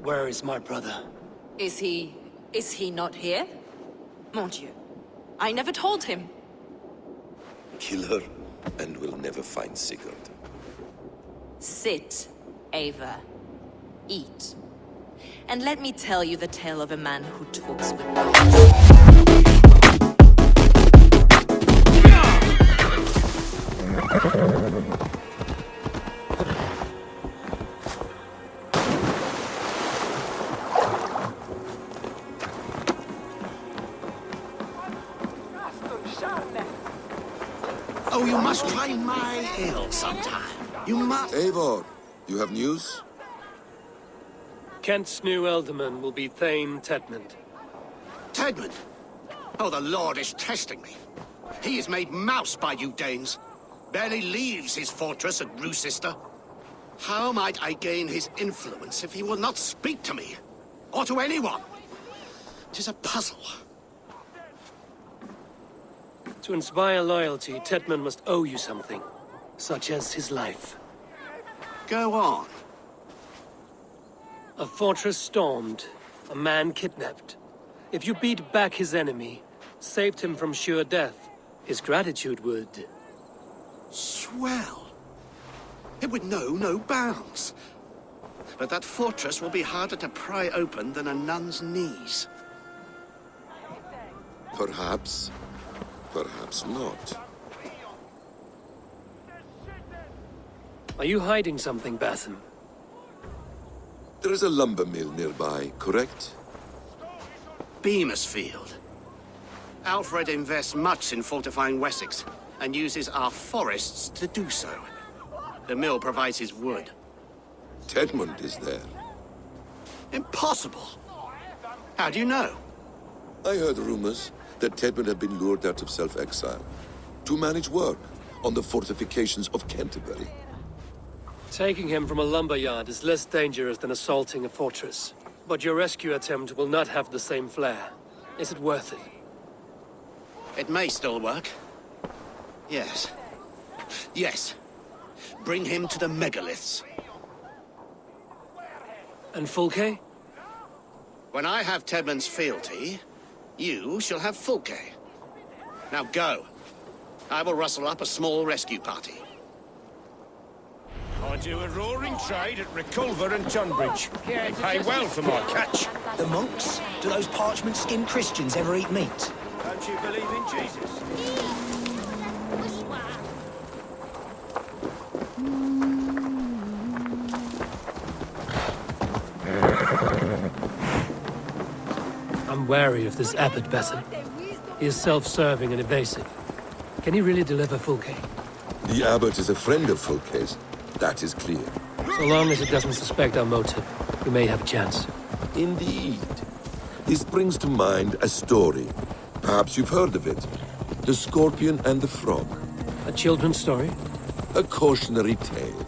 Where is my brother? Is he not here? Mon Dieu. I never told him. Kill her, and we'll never find Sigurd. Sit, Eivor. Eat. And let me tell you the tale of a man who talks with dogs. Oh, you must try my ale sometime. You must. Eivor, you have news? Kent's new ealdorman will be Thane Tedmund. Tedmund? Oh, the Lord is testing me. He is made mouse by you Danes. Barely leaves his fortress at Roosister. How might I gain his influence if he will not speak to me? Or to anyone? 'Tis a puzzle. To inspire loyalty, Tedmund must owe you something, such as his life. Go on. A fortress stormed, a man kidnapped. If you beat back his enemy, saved him from sure death, his gratitude would... Swell. It would know no bounds. But that fortress will be harder to pry open than a nun's knees. Perhaps. Perhaps not. Are you hiding something, Batham? There is a lumber mill nearby, correct? Beamersfield. Alfred invests much in fortifying Wessex, and uses our forests to do so. The mill provides his wood. Tedmund is there. Impossible! How do you know? I heard rumors that Tedmund had been lured out of self-exile to manage work on the fortifications of Canterbury. Taking him from a lumberyard is less dangerous than assaulting a fortress. But your rescue attempt will not have the same flair. Is it worth it? It may still work. Yes. Yes. Bring him to the megaliths. And Fulke? When I have Tedmund's fealty, you shall have Fulke. Now go. I will rustle up a small rescue party. I do a roaring trade at Reculver and Tunbridge. They pay well for my catch. The monks? Do those parchment-skinned Christians ever eat meat? Don't you believe in Jesus? I'm wary of this abbot, Batham. He is self-serving and evasive. Can he really deliver Fulke? The abbot is a friend of Fulke's. That is clear. So long as it doesn't suspect our motive, we may have a chance. Indeed. This brings to mind a story. Perhaps you've heard of it. The Scorpion and the Frog. A children's story? A cautionary tale.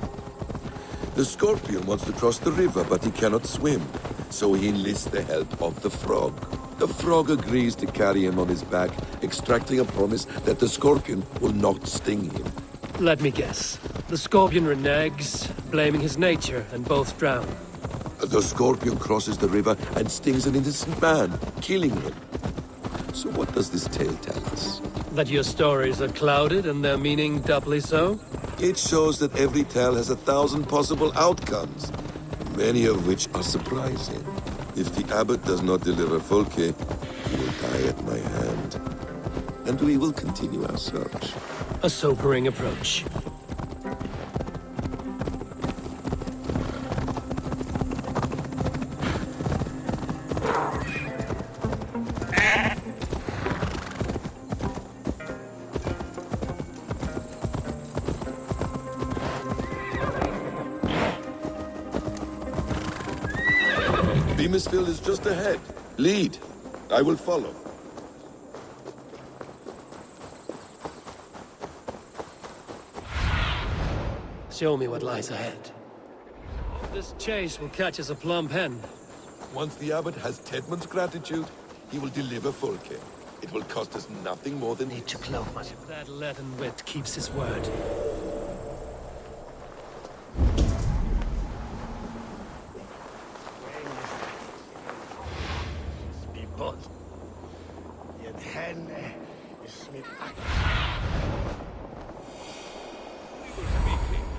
The Scorpion wants to cross the river, but he cannot swim. So he enlists the help of the Frog. The Frog agrees to carry him on his back, extracting a promise that the Scorpion will not sting him. Let me guess. The Scorpion reneges, blaming his nature, and both drown. The Scorpion crosses the river and stings an innocent man, killing him. So what does this tale tell us? That your stories are clouded and their meaning doubly so? It shows that every tale has 1,000 possible outcomes, many of which are surprising. If the abbot does not deliver Fulke, he will die at my hand. And we will continue our search. A sobering approach. Beamersfield is just ahead. Lead. I will follow. Show me what lies ahead. This chase will catch us a plump hen. Once the abbot has Tedmund's gratitude, he will deliver Fulke. It will cost us nothing more than... Need to close my... If that leaden wit keeps his word.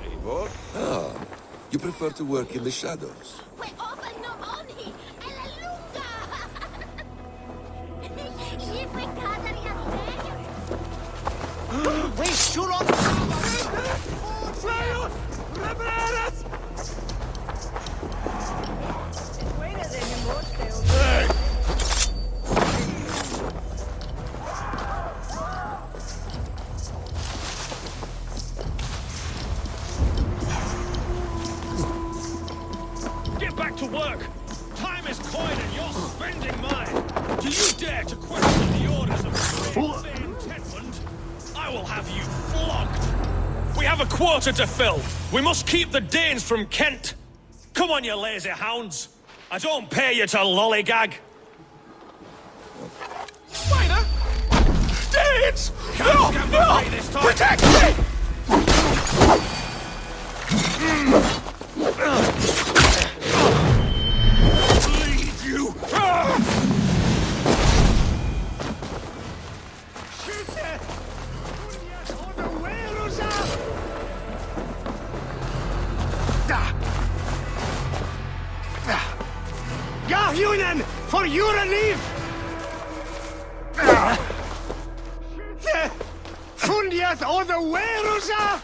Eivor? Ah, you prefer to work in the shadows. We're sure on... Get back to work! Time is coin and you're spending mine! Do you dare to question the orders of Van Tedmund? I will have you flogged! We have a quota to fill! We must keep the Danes from Kent! Come on, you lazy hounds! I don't pay you to lollygag! Spider! Danes! No! No! Protect me! Bleed you! Union for your relief! Fundiat or the Werusa!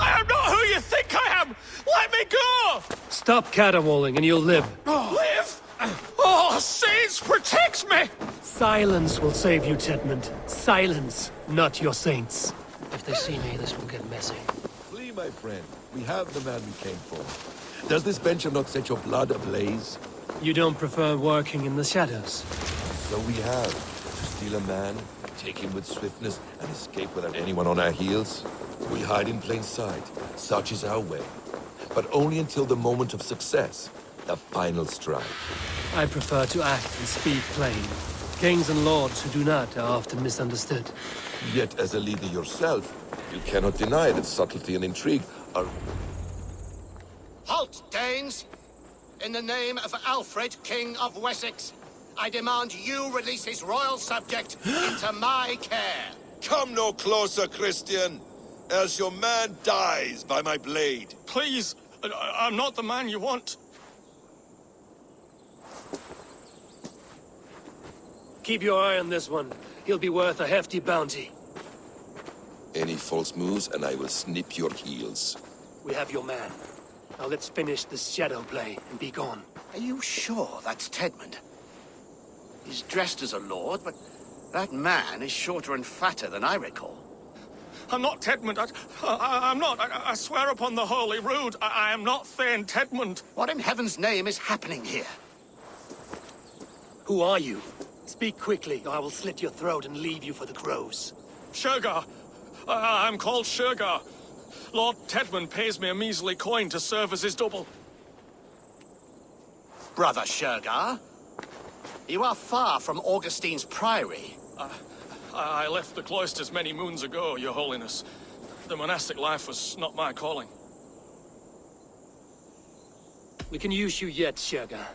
I am not who you think I am! Let me go! Stop caterwauling and you'll live. Live? Oh, saints, protect me! Silence will save you, Tedmund. Silence, not your saints. If they see me, this will get messy. Flee, my friend. We have the man we came for. Does this venture not set your blood ablaze? You don't prefer working in the shadows? So we have. To steal a man, take him with swiftness, and escape without anyone on our heels? We hide in plain sight. Such is our way. But only until the moment of success. The final strike. I prefer to act and speak plain. Kings and lords who do not are often misunderstood. Yet, as a leader yourself, you cannot deny that subtlety and intrigue are... Halt, Danes! In the name of Alfred, King of Wessex, I demand you release his royal subject into my care. Come no closer, Christian, else your man dies by my blade. Please, I'm not the man you want. Keep your eye on this one. He'll be worth a hefty bounty. Any false moves, and I will snip your heels. We have your man. Now let's finish this shadow play and be gone. Are you sure that's Tedmund? He's dressed as a lord, but that man is shorter and fatter than I recall. I'm not Tedmund. I'm not. I swear upon the Holy Rood, I am not Thane Tedmund. What in heaven's name is happening here? Who are you? Speak quickly, or I will slit your throat and leave you for the crows. Shergar. I'm called Shergar. Lord Tedmund pays me a measly coin to serve as his double. Brother Shergar, you are far from Augustine's priory. I left the cloisters many moons ago, Your Holiness. The monastic life was not my calling. We can use you yet, Shergar.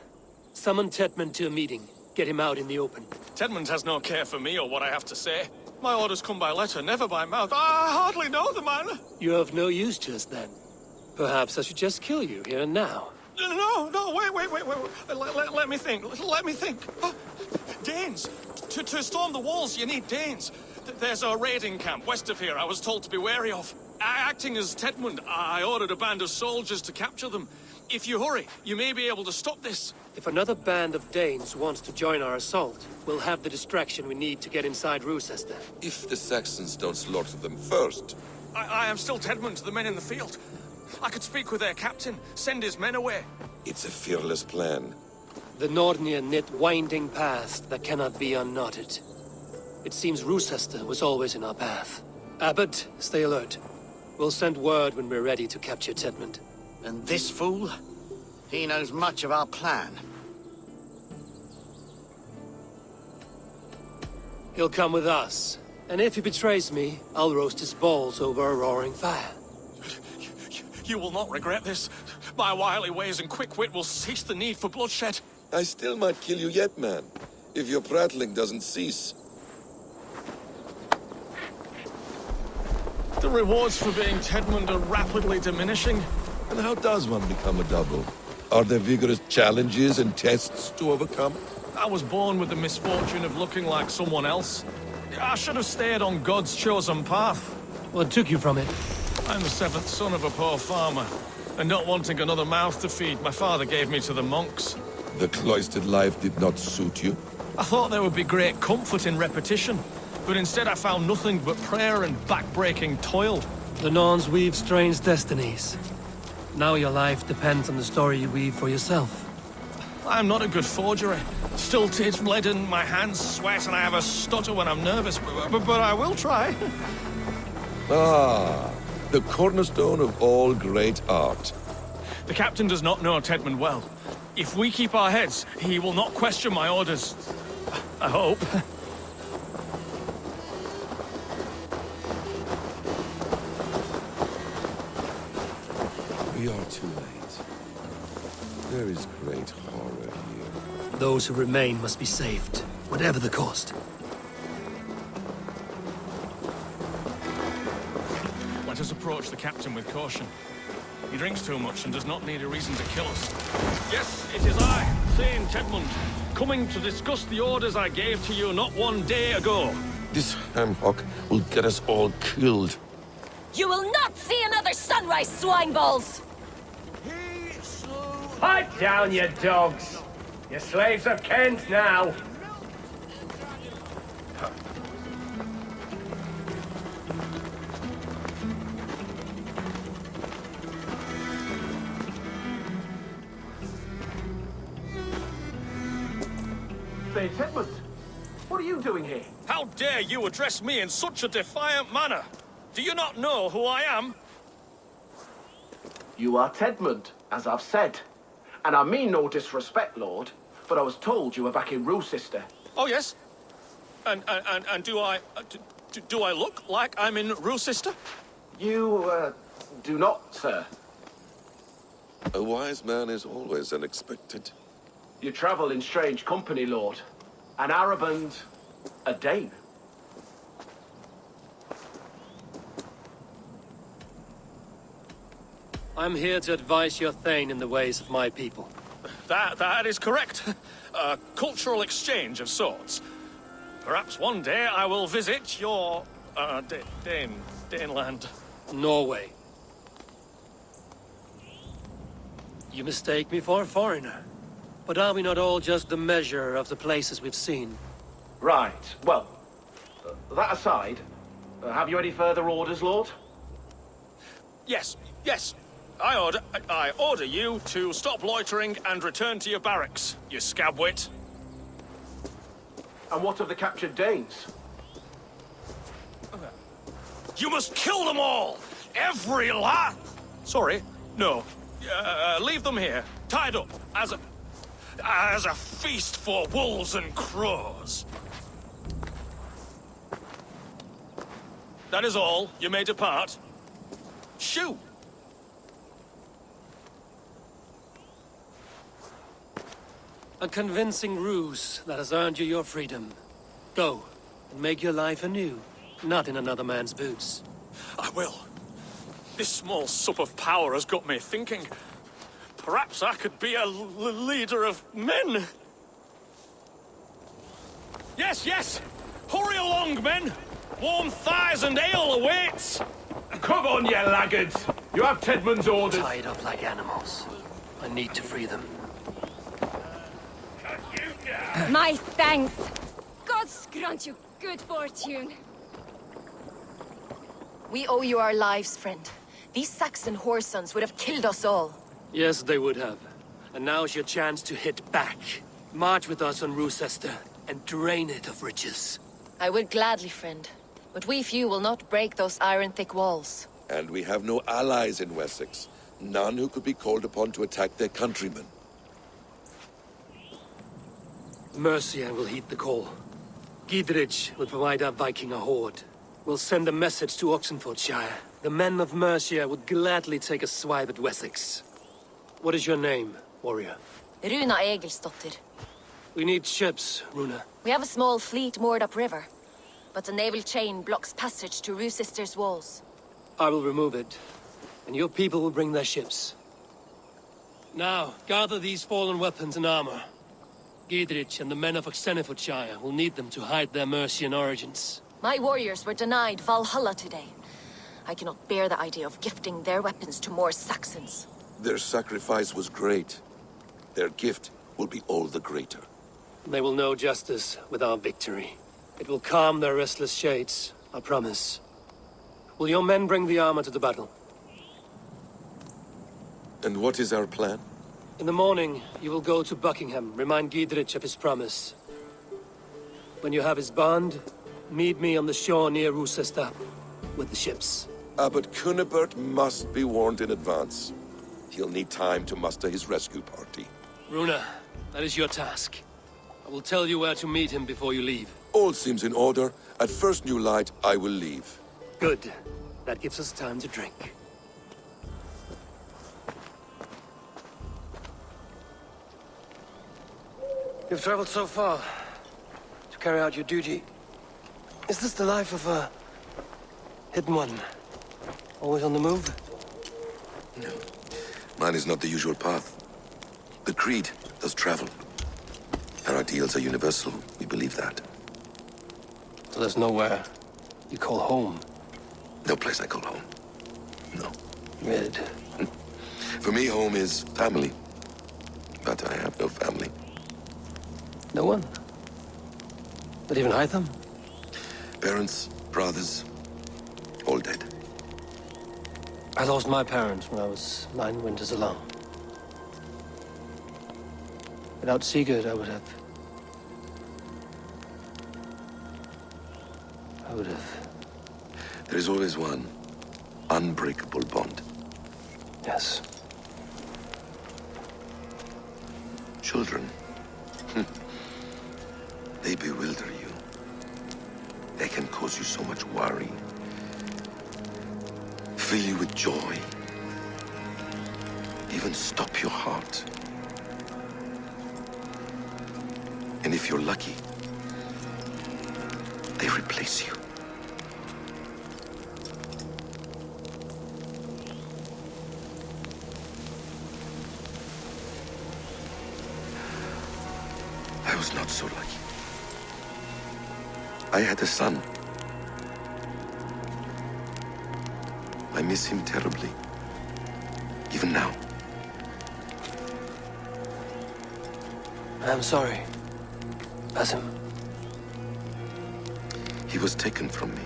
Summon Tedmund to a meeting. Get him out in the open. Tedmund has no care for me or what I have to say. My orders come by letter, never by mouth. I hardly know the man. You're of no use to us, then. Perhaps I should just kill you here and now. No, wait. Let me think. Danes. To storm the walls, you need Danes. There's a raiding camp west of here I was told to be wary of. Acting as Tedmund, I ordered a band of soldiers to capture them. If you hurry, you may be able to stop this. If another band of Danes wants to join our assault, we'll have the distraction we need to get inside Rochester. If the Saxons don't slaughter them first. I am still Tedmund to the men in the field. I could speak with their captain, send his men away. It's a fearless plan. The Nordnir knit winding paths that cannot be unknotted. It seems Rochester was always in our path. Abbot, stay alert. We'll send word when we're ready to capture Tedmund. And this fool? He knows much of our plan. He'll come with us. And if he betrays me, I'll roast his balls over a roaring fire. You will not regret this. My wily ways and quick wit will cease the need for bloodshed. I still might kill you yet, man, if your prattling doesn't cease. The rewards for being Tedmund are rapidly diminishing. And how does one become a double? Are there vigorous challenges and tests to overcome? I was born with the misfortune of looking like someone else. I should have stayed on God's chosen path. What took you from it? I'm the seventh son of a poor farmer, and not wanting another mouth to feed, my father gave me to the monks. The cloistered life did not suit you? I thought there would be great comfort in repetition, but instead I found nothing but prayer and back-breaking toil. The Norns weave strange destinies. Now your life depends on the story you weave for yourself. I'm not a good forger. Stilted, leaden, my hands sweat, and I have a stutter when I'm nervous, but I will try. Ah, the cornerstone of all great art. The captain does not know Tedmund well. If we keep our heads, he will not question my orders. I hope. We are too late. There is great horror here. Those who remain must be saved, whatever the cost. Let us approach the captain with caution. He drinks too much and does not need a reason to kill us. Yes, it is I, Thane Tedmund, coming to discuss the orders I gave to you not one day ago. This ham-hock will get us all killed. You will not see another sunrise, swine balls! Pipe down, you dogs! Your slaves of Kent now! Hey, Tedmund, what are you doing here? How dare you address me in such a defiant manner? Do you not know who I am? You are Tedmund, as I've said. And I mean no disrespect, Lord, but I was told you were back in Rochester. Oh, yes? And do I... do I look like I'm in Rochester? You, do not, sir. A wise man is always unexpected. You travel in strange company, Lord. An Arab and a Dane. I'm here to advise your Thane in the ways of my people. That is correct. A cultural exchange of sorts. Perhaps one day I will visit your, Daneland. Norway. You mistake me for a foreigner. But are we not all just the measure of the places we've seen? Right, well, that aside, have you any further orders, Lord? Yes. I order you to stop loitering and return to your barracks, you scabwit. And what of the captured Danes? You must kill them all! Every last... Sorry, no. Leave them here, tied up, as a feast for wolves and crows. That is all. You may depart. Shoo! A convincing ruse that has earned you your freedom. Go, and make your life anew, not in another man's boots. I will. This small sup of power has got me thinking. Perhaps I could be a leader of men. Yes! Hurry along, men! Warm thighs and ale awaits! Come on, you laggards! You have Tedmund's orders. Tied up like animals. I need to free them. My thanks. God grant you good fortune. We owe you our lives, friend. These Saxon whoresons would have killed us all. Yes, they would have. And now's your chance to hit back. March with us on Rochester and drain it of riches. I would gladly, friend. But we few will not break those iron-thick walls. And we have no allies in Wessex. None who could be called upon to attack their countrymen. Mercia will heed the call. Gidrich will provide our Viking a horde. We'll send a message to Oxenfordshire. The men of Mercia would gladly take a swipe at Wessex. What is your name, warrior? Runa Egilsdottir. We need ships, Runa. We have a small fleet moored upriver, but the naval chain blocks passage to Rusister's walls. I will remove it, and your people will bring their ships. Now, gather these fallen weapons and armor. Gidrich and the men of Oxenfordshire will need them to hide their Mercian origins. My warriors were denied Valhalla today. I cannot bear the idea of gifting their weapons to more Saxons. Their sacrifice was great. Their gift will be all the greater. They will know justice with our victory. It will calm their restless shades, I promise. Will your men bring the armor to the battle? And what is our plan? In the morning, you will go to Buckingham, remind Gidrich of his promise. When you have his bond, meet me on the shore near Rusister with the ships. Abbot Cunibert must be warned in advance. He'll need time to muster his rescue party. Runa, that is your task. I will tell you where to meet him before you leave. All seems in order. At first new light, I will leave. Good. That gives us time to drink. You've traveled so far to carry out your duty. Is this the life of a hidden one? Always on the move? No. Mine is not the usual path. The Creed does travel. Our ideals are universal. We believe that. So there's nowhere you call home? No place I call home. No. Good. For me, home is family. But I have no family. No one? Not even Hytham? Parents, brothers, all dead. I lost my parents when I was 9 winters alone. Without SIGURD, I would have... There is always one unbreakable bond. Yes. Children. They bewilder you. They can cause you so much worry. Fill you with joy. Even stop your heart. And if you're lucky, they replace you. I was not so lucky. I had a son. I miss him terribly. Even now. I'm sorry. Basim. He was taken from me.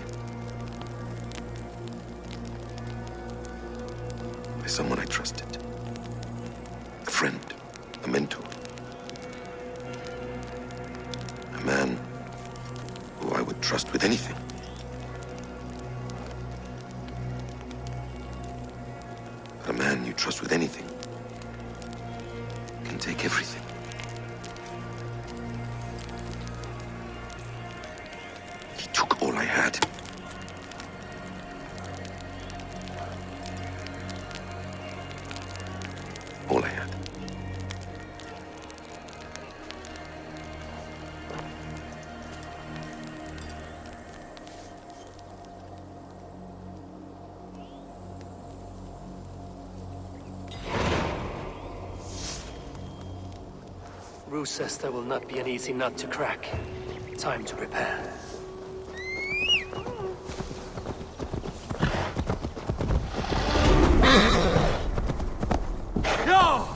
By someone I trusted. A friend. A mentor. A man who I would trust with anything. But a man you trust with anything can take everything. He took all I had. All I had. Rusister will not be an easy nut to crack. Time to prepare. No!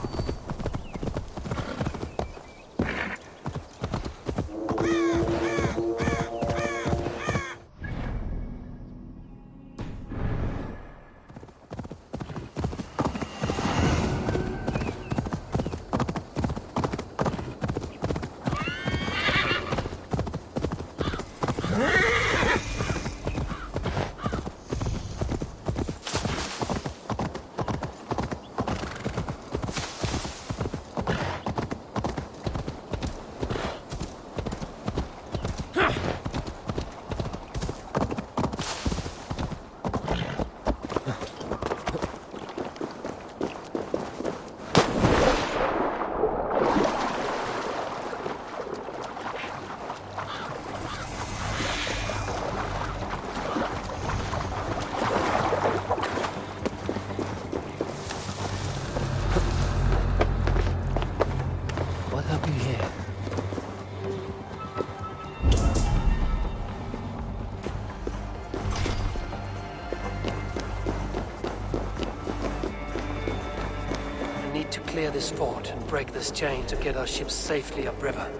clear this fort and break this chain to get our ships safely upriver.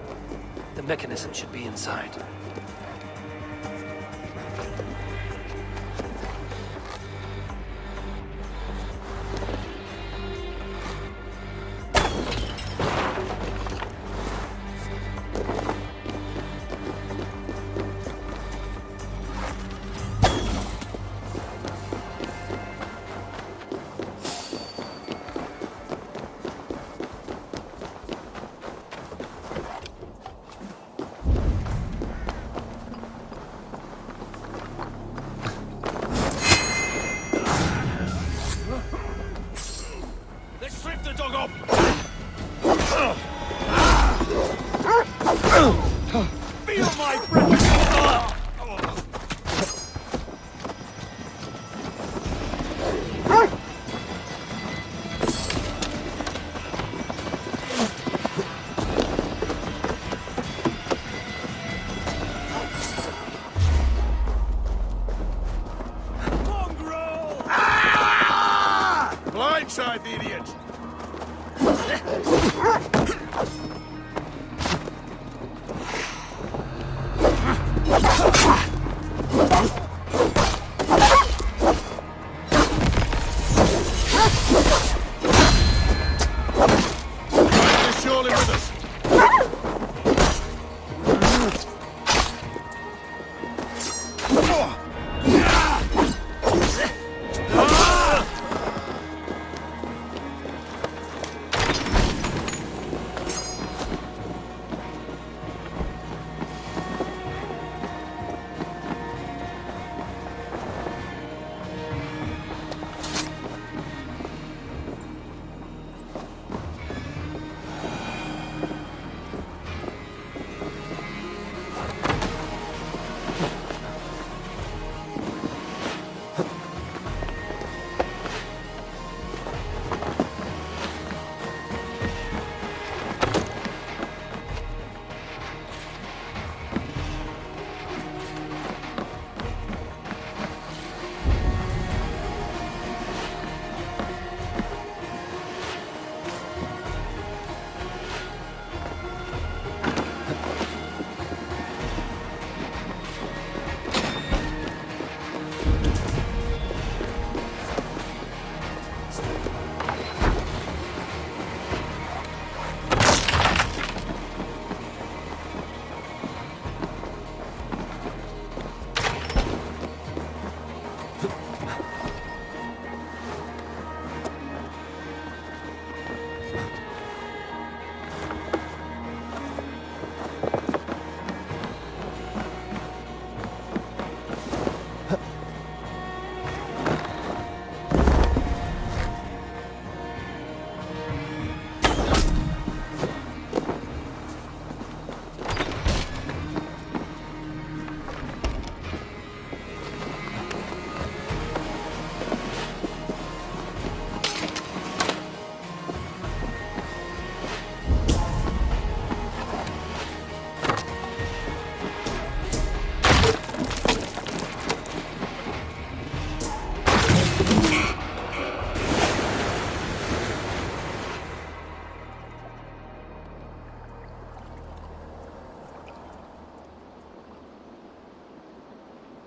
The mechanism should be inside. Blindside the idiot! They're surely with us.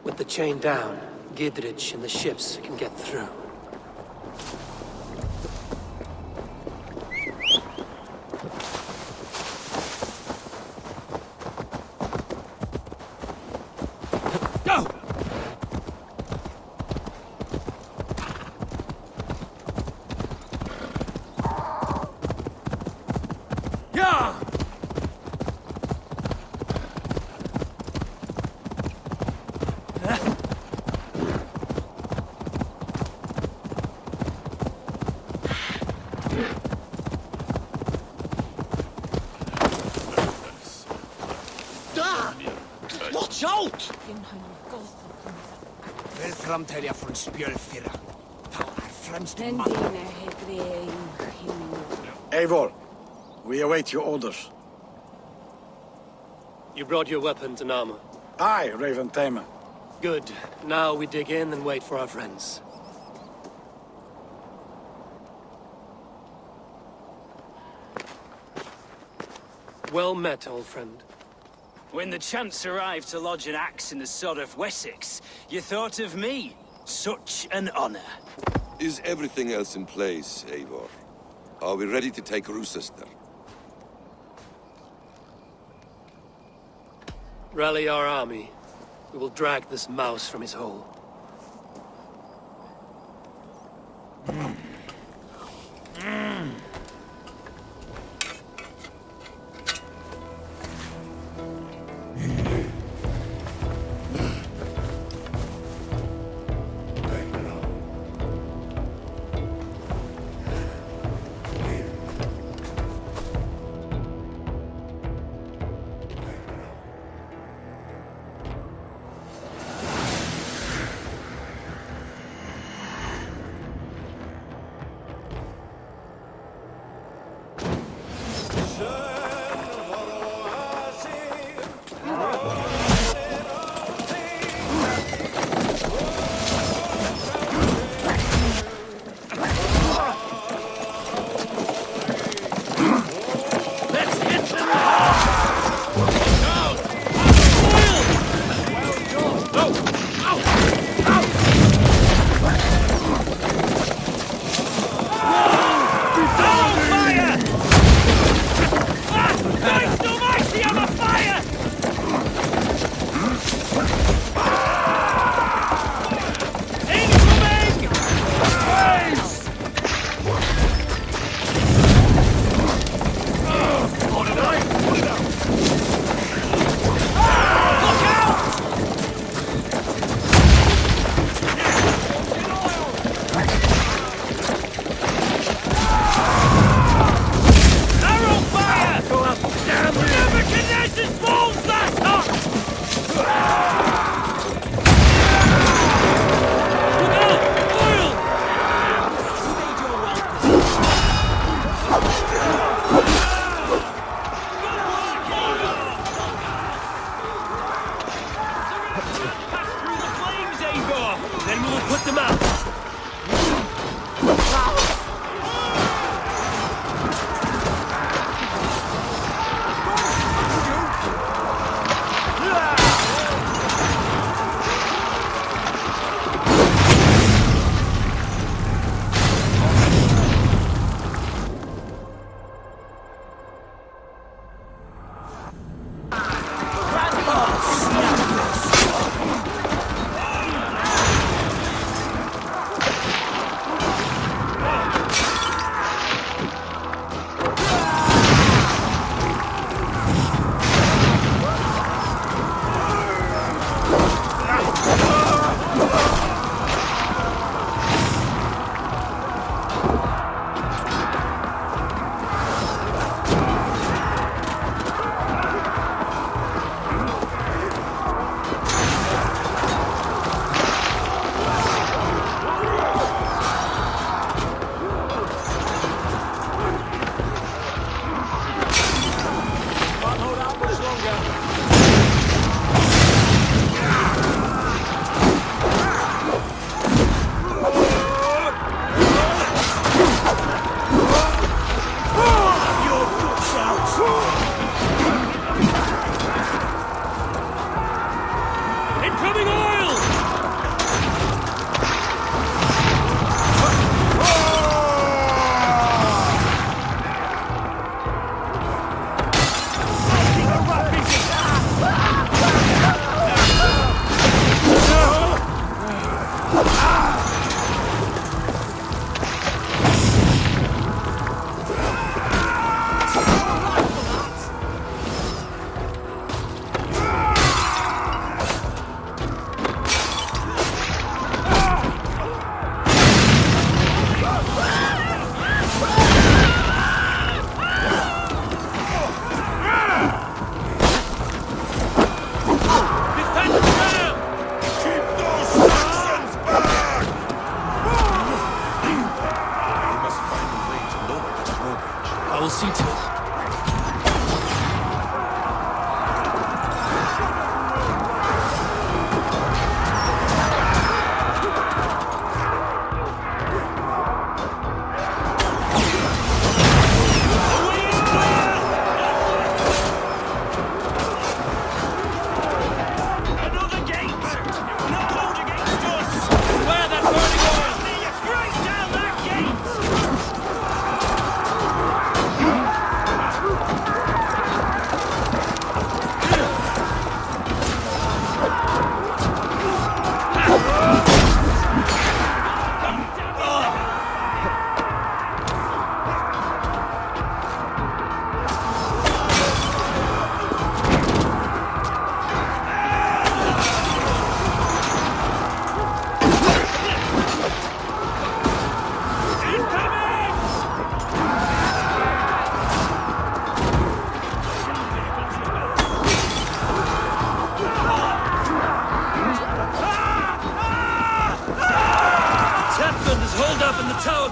With the chain down, Gidrich and the ships can get through. Go! Yeah! Watch out! Welfram från spjölfyra. Främst man. Eivor, we await your orders. You brought your weapons and armor. Aye, Raven Tamer. Good. Now we dig in and wait for our friends. Well met, old friend. When the chance arrived to lodge an axe in the sod of Wessex, you thought of me. Such an honor. Is everything else in place, Eivor? Are we ready to take Rochester? Rally our army. We will drag this mouse from his hole.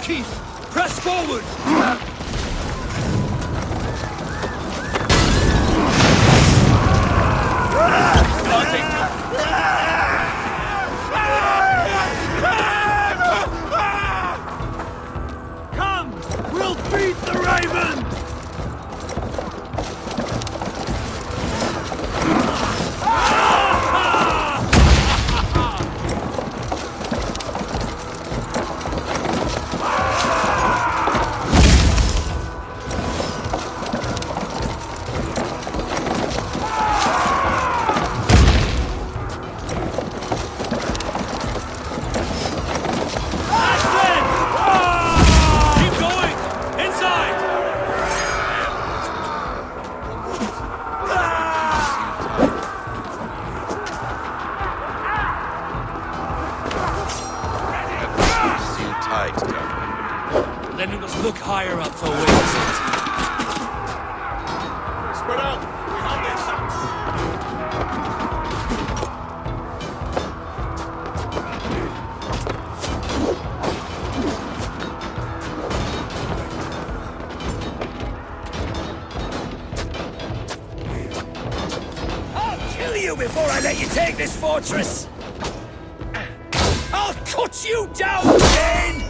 Keith! Press forward! Come! We'll beat the Raven! Then we must look higher up for wings. Spread out! Behind this! I'll kill you before I let you take this fortress! I'll cut you down, Dane!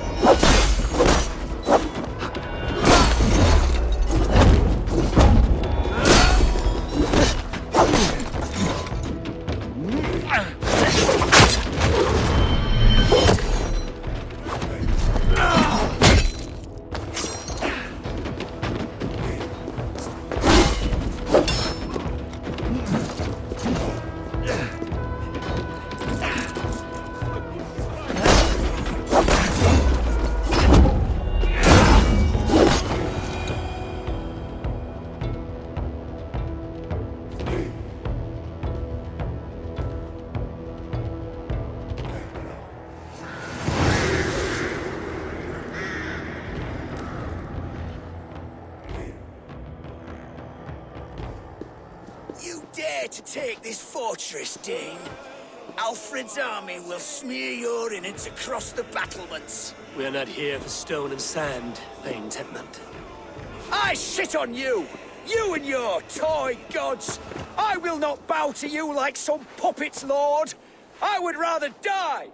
To take this fortress, Dane. Alfred's army will smear your innards across the battlements. We are not here for stone and sand, Thane Tetmund. I shit on you! You and your toy gods! I will not bow to you like some puppet's lord! I would rather die!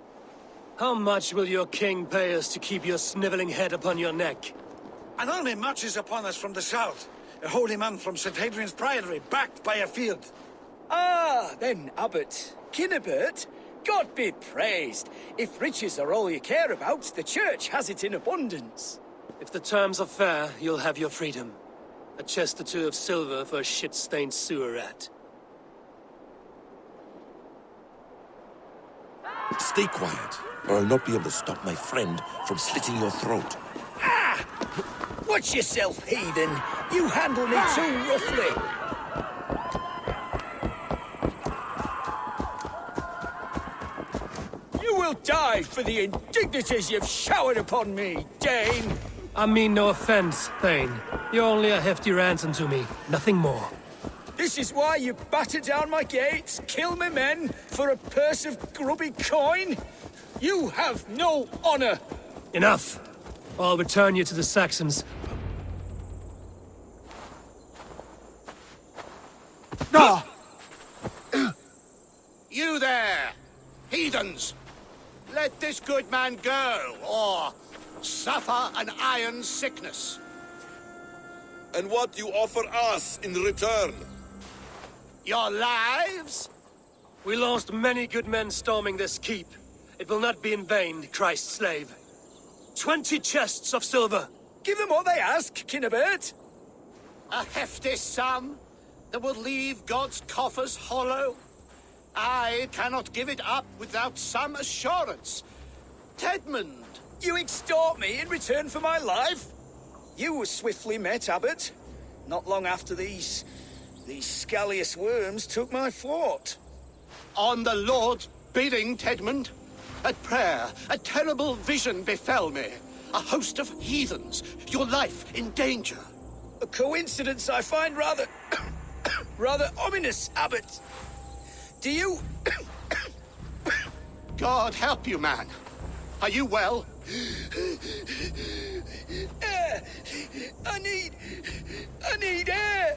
How much will your king pay us to keep your sniveling head upon your neck? An army marches upon us from the south. A holy man from St. Hadrian's Priory, backed by a field. Ah, then, Abbot. Kinnebert, God be praised. If riches are all you care about, the church has it in abundance. If the terms are fair, you'll have your freedom. A chest or two of silver for a shit-stained sewer rat. Stay quiet, or I'll not be able to stop my friend from slitting your throat. Ah! Watch yourself, heathen. You handle me too roughly. You will die for the indignities you've showered upon me, Dane. I mean no offense, Thane. You're only a hefty ransom to me, nothing more. This is why you batter down my gates, kill my men, for a purse of grubby coin? You have no honor! Enough! I'll return you to the Saxons. No! You there! Heathens! Let this good man go, or suffer an iron sickness. And what do you offer us in return? Your lives? We lost many good men storming this keep. It will not be in vain, Christ's slave. 20 chests of silver. Give them what they ask, Kinnebert. A hefty sum that will leave God's coffers hollow. I cannot give it up without some assurance. Tedmund! You extort me in return for my life? You were swiftly met, Abbot. Not long after these scallious worms took my fort. On the Lord's bidding, Tedmund. At prayer, a terrible vision befell me. A host of heathens, your life in danger. A coincidence I find rather... rather ominous, Abbot. Do you... God help you, man. Are you well? I need air!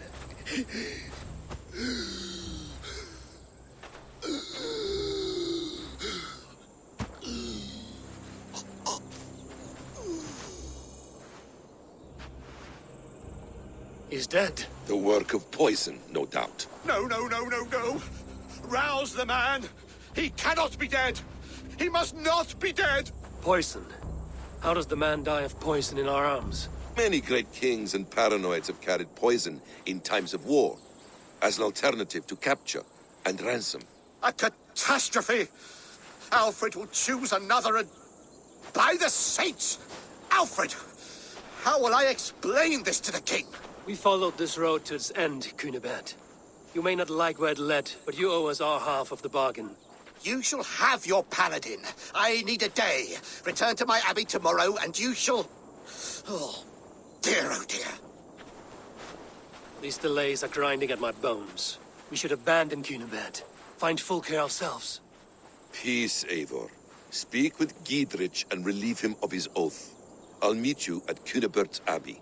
He's dead. The work of poison, no doubt. No. Rouse the man. He cannot be dead. He must not be dead. Poison. How does the man die of poison in our arms? Many great kings and paranoids have carried poison in times of war, as an alternative to capture and ransom. A catastrophe. Alfred will choose another and... By the saints! Alfred! How will I explain this to the king? We followed this road to its end, Cunibert. You may not like where it led, but you owe us our half of the bargain. You shall have your paladin. I need a day. Return to my abbey tomorrow, and you shall... Oh dear. These delays are grinding at my bones. We should abandon Cunibert. Find Fulke ourselves. Peace, Eivor. Speak with Giedrich and relieve him of his oath. I'll meet you at Cunibert's abbey.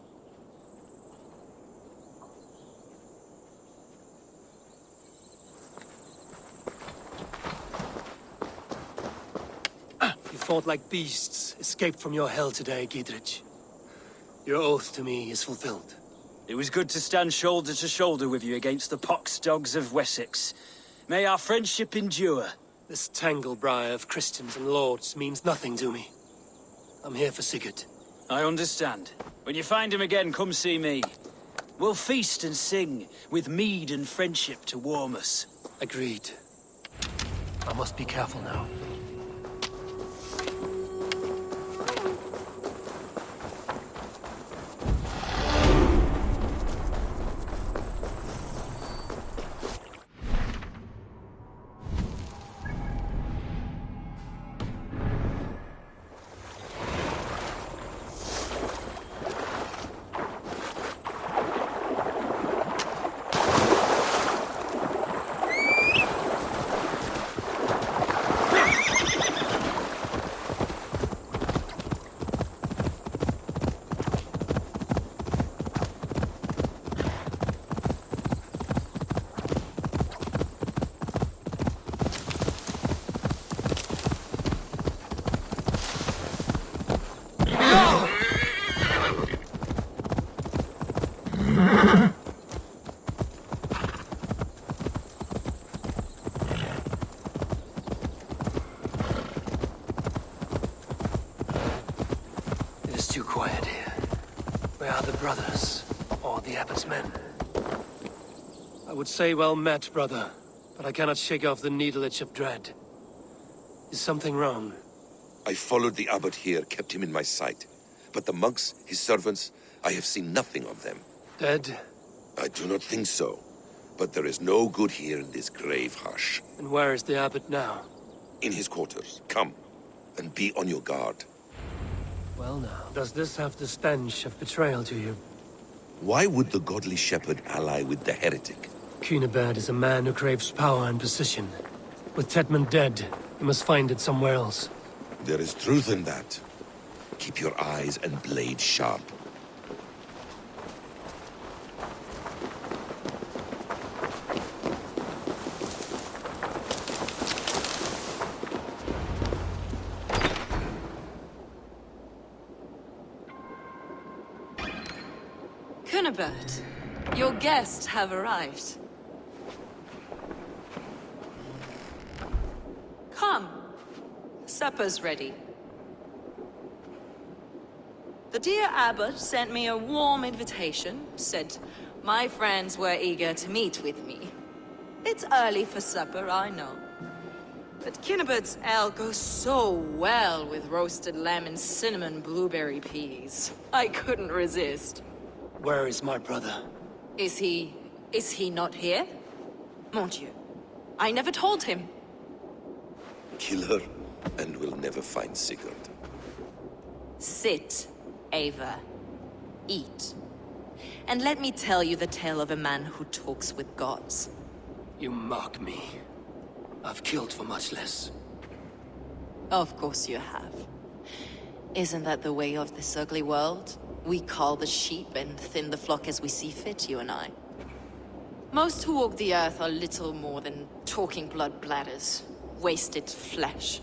You fought like beasts, escaped from your hell today, Giedrich. Your oath to me is fulfilled. It was good to stand shoulder to shoulder with you against the pox dogs of Wessex. May our friendship endure. This tanglebriar of Christians and lords means nothing to me. I'm here for Sigurd. I understand. When you find him again, come see me. We'll feast and sing, with mead and friendship to warm us. Agreed. I must be careful now. Too quiet here. Where are the brothers? Or the abbot's men? I would say well met, brother, but I cannot shake off the needle itch of dread. Is something wrong? I followed the abbot here, kept him in my sight. But the monks, his servants, I have seen nothing of them. Dead? I do not think so. But there is no good here in this grave hush. And where is the abbot now? In his quarters. Come, and be on your guard. Well now, does this have the stench of betrayal to you? Why would the godly shepherd ally with the heretic? Cunibert is a man who craves power and position. With Tedmund dead, he must find it somewhere else. There is truth in that. Keep your eyes and blade sharp. Cunibert, your guests have arrived. Come. Supper's ready. The dear abbot sent me a warm invitation, said my friends were eager to meet with me. It's early for supper, I know. But Cunibert's ale goes so well with roasted lamb and cinnamon blueberry peas. I couldn't resist. Where is my brother? Is he not here? Mon Dieu, I never told him. Kill her, and we'll never find Sigurd. Sit, Eivor. Eat. And let me tell you the tale of a man who talks with gods. You mock me. I've killed for much less. Of course you have. Isn't that the way of this ugly world? We cull the sheep and thin the flock as we see fit, you and I. Most who walk the earth are little more than talking blood bladders, wasted flesh.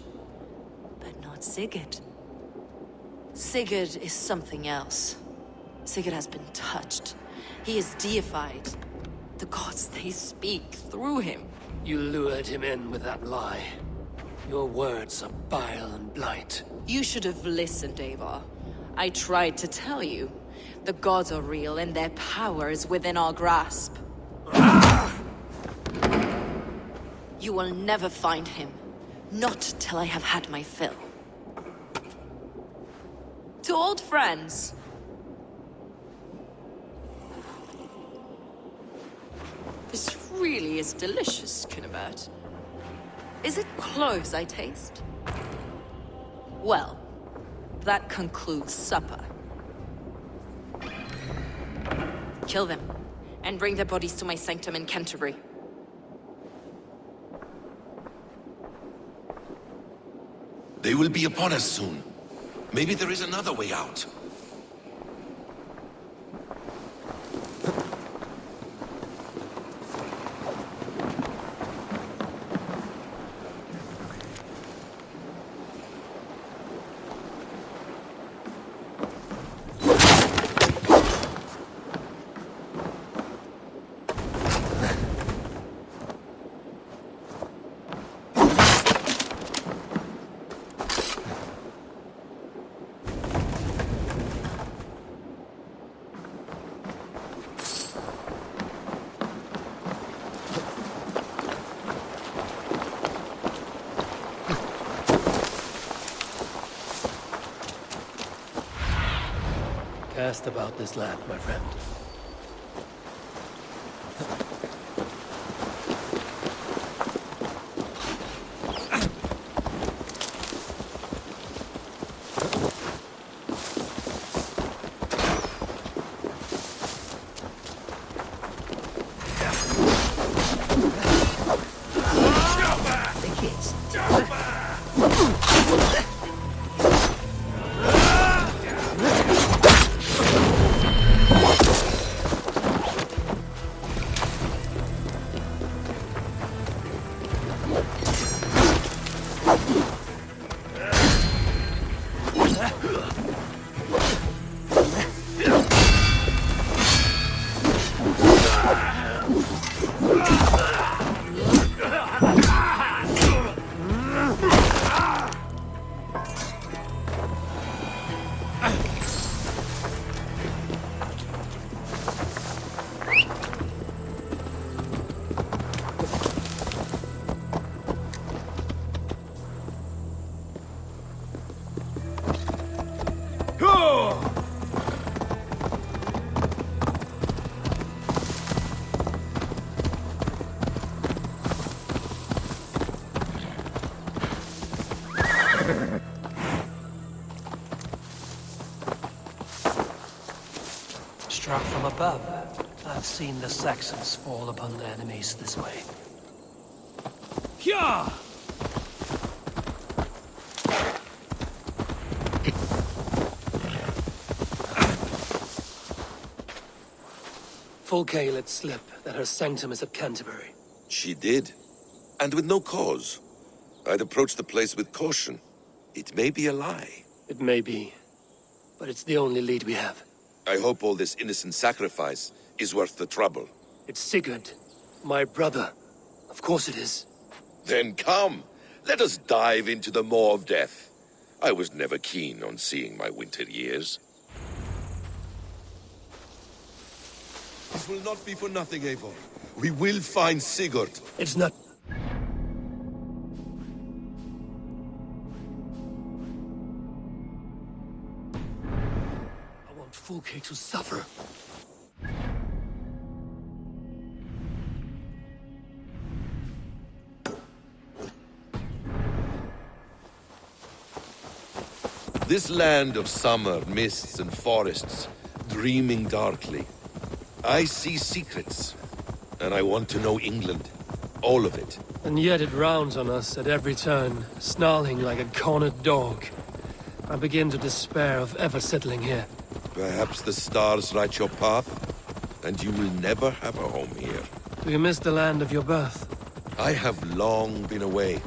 But not Sigurd. Sigurd is something else. Sigurd has been touched. He is deified. The gods, they speak through him. You lured him in with that lie. Your words are bile and blight. You should have listened, Eivor. I tried to tell you. The gods are real and their power is within our grasp. You will never find him. Not till I have had my fill. To old friends. This really is delicious, Cynabert. Is it cloves I taste? Well, that concludes supper. Kill them, and bring their bodies to my sanctum in Canterbury. They will be upon us soon. Maybe there is another way out. Cast about this land, my friend. Struck from above, I've seen the Saxons fall upon their enemies this way. Hyah! Fulke let slip that her sanctum is at Canterbury. She did. And with no cause. I'd approach the place with caution. It may be a lie. It may be, but it's the only lead we have. I hope all this innocent sacrifice is worth the trouble. It's Sigurd, my brother. Of course it is. Then come, let us dive into the maw of death. I was never keen on seeing my winter years. This will not be for nothing, Eivor. We will find Sigurd. It's not... I want Fulke to suffer. This land of summer, mists and forests, dreaming darkly. I see secrets, and I want to know England. All of it. And yet it rounds on us at every turn, snarling like a cornered dog. I begin to despair of ever settling here. Perhaps the stars write your path, and you will never have a home here. Do you miss the land of your birth? I have long been away,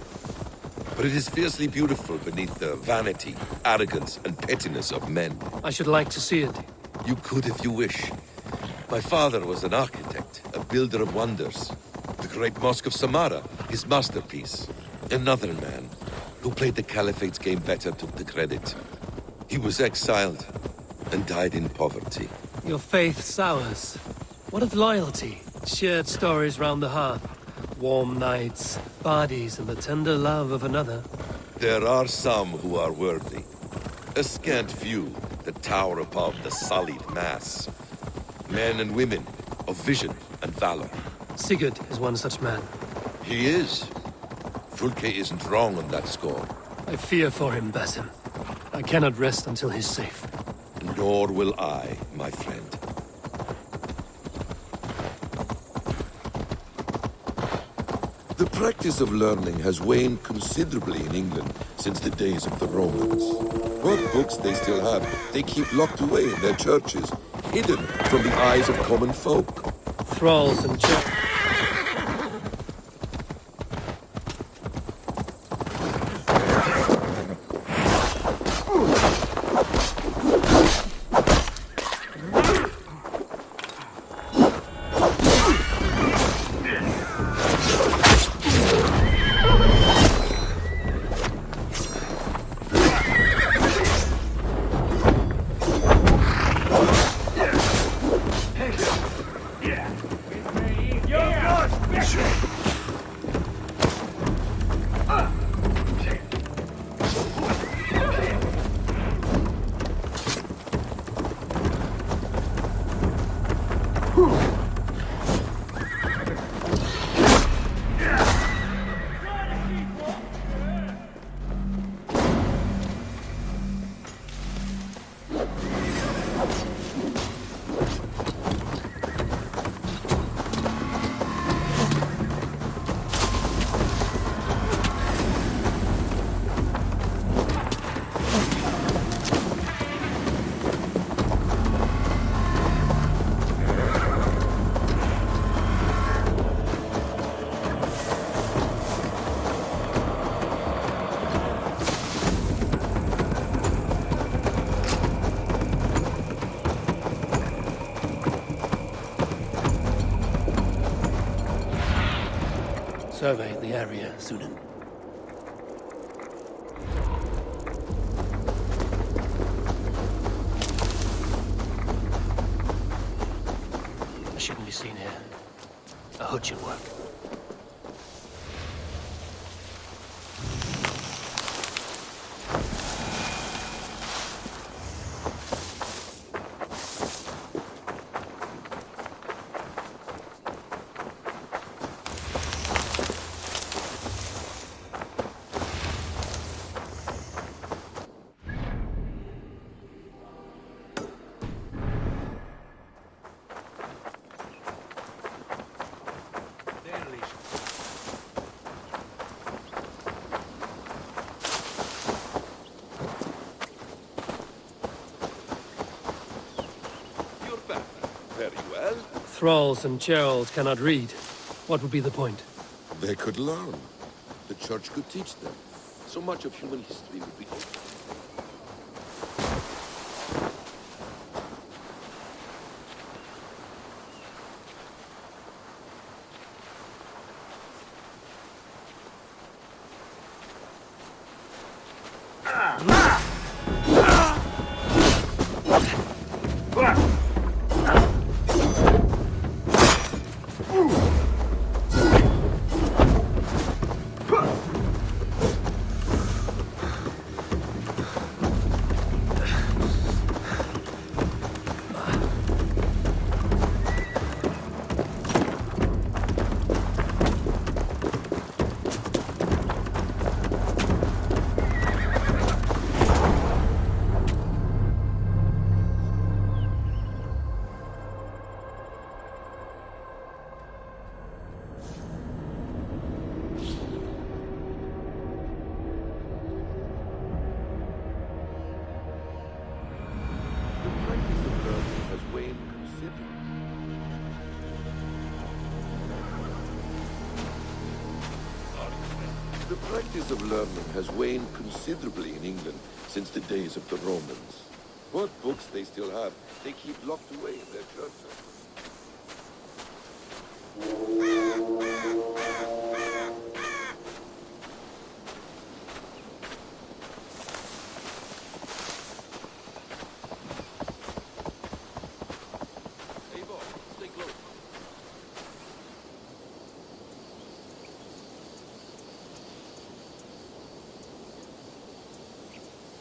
but it is fiercely beautiful beneath the vanity, arrogance, and pettiness of men. I should like to see it. You could if you wish. My father was an architect, a builder of wonders. The great Mosque of Samarra, his masterpiece. Another man, who played the Caliphate's game better, took the credit. He was exiled, and died in poverty. Your faith sours. What of loyalty? Shared stories round the hearth. Warm nights, bodies, and the tender love of another. There are some who are worthy. A scant few that tower above the sullied mass. Men and women of vision and valor. Sigurd is one such man. He is. Fulke isn't wrong on that score. I fear for him, Basim. I cannot rest until he's safe. Nor will I, my friend. The practice of learning has waned considerably in England since the days of the Romans. What books they still have, they keep locked away in their churches, hidden from the eyes of common folk. Thralls and survey the area, Sunan. I shouldn't be seen here. A hood should work. Thralls and churls cannot read. What would be the point? They could learn. The church could teach them. So much of human history would be... The practice of learning has waned considerably in England since the days of the Romans. What books they still have, they keep locked away in their churches.